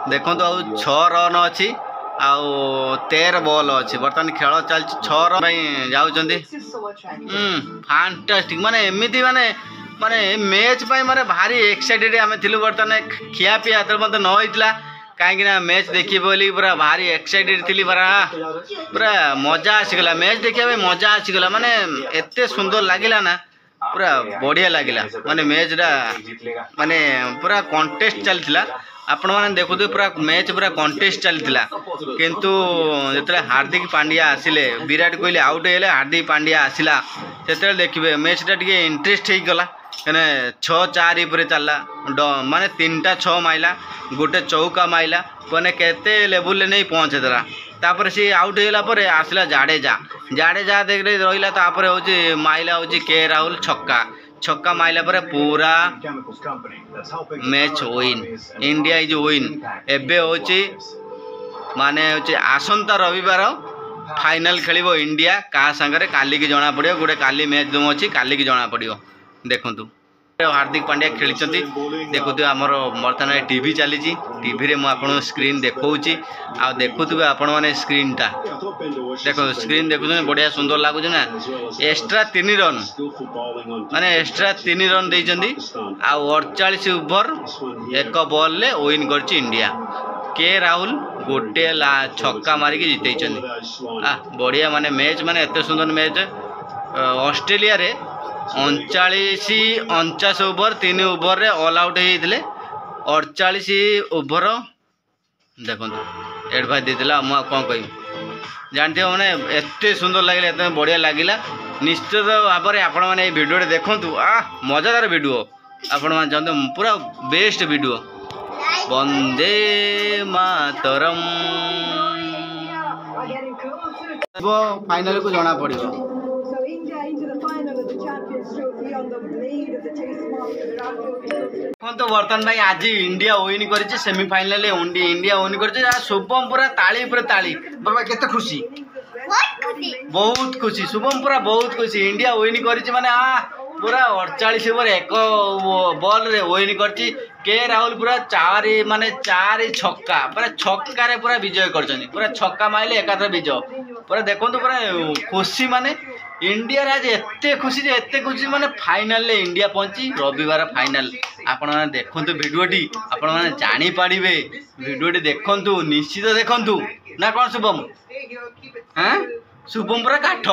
देखो आ 6 रन अच्छी आउ 13 बॉल अच्छी बर्तमान खेल चलती 6 रन जाऊँगी फैंटास्टिक माने एमती माने माने मैच माने भारी एक्साइटेड आम थी बर्तमान खिया पिया मत न होता कहीं मैच देखिए बोली पूरा भारी एक्साइटेड थी पूरा मजा आसीगला मैच देखिए मजा आसीगला माने एत सुंदर लगिला ना पूरा बढ़िया लगिला माने मैच माने पूरा कंटेस्ट चलता आपण मैंने देखुए पूरा मैच पूरा कंटेस्ट चलता किंतु जो हार्दिक पांड्या आसिले विराट कोहली आउट होले हार्दिक पांड्या आसला से देखिए मैचटा टे इंटरेस्ट हो गला कहने 6-4 पर चलला माने 3टा 6 माइला गोटे चौका माइला मैंने केते लेवल नहीं पहुँचे देला तापर सी आउट होला पर आसला जाडेजा देख रहा तापर हूँ माइला हूँ के राहुल छक्का माइला पर पूरा match win India is win एबे होची माने होची आसंता रविवार फाइनल खेलिबो इंडिया का संगरे काली की जना पड़ियो गोटे काली मैच जो अच्छी काली की जना पड़ियो देखंतु हार्दिक पांड्या खेली देखु आमर बर्तमान टीवी चली टीवी में आपको स्क्रीन देखी आ देखुवे आपण मैंने स्क्रीन टा देखो स्क्रीन देखुन बढ़िया सुंदर लगुच ना एक्स्ट्रा 3 रन माने एक्स्ट्रा 3 रन देइचंदी आ 48 ओवर 1 बॉल ले विन कर इंडिया के राहुल गोटे छक्का मारिक जितई बढ़िया माने मैच माने एत सुंदर मैच ऑस्ट्रेलिया रे 39 ओवर 3 ओवर रे ऑल आउट होते 48 ओवर देखो एडभाइस देला मु कौन कह जानते हो मैंने एत सुंदर लगे एत बढ़िया लगिला निश्चित भाव में आपण मैंने भिडियो देखु मजादार भिडियो आपण मैंने जानते पूरा best video Vande Mataram final को जना पड़ो तो बर्तमान भाई आज इंडिया विन कर सेमीफाइनल इंडिया विन कर शुभम पूरा ताली पर ताली बाबा केते खुशी बहुत खुशी शुभम पूरा बहुत खुशी इंडिया विन कर माने पूरा 48 ओवर 1 बॉल रे विन कर के राहुल पूरा 4 माने 4 छक्का पूरा छक्का रे पूरा विजय कर पूरा छक्का माइले एकाथरे विजय पूरा देखो पूरा खुशी माने इंडिया आज एत खुशी माने फाइनल ले इंडिया पहुंची रविवार फाइनल आपण माने देखंतु वीडियोटी आपण माने जानि पाड़िबे वीडियोटी देखंतु निश्चित देखंतु ना कौन शुभम हाँ शुभम पूरा काठ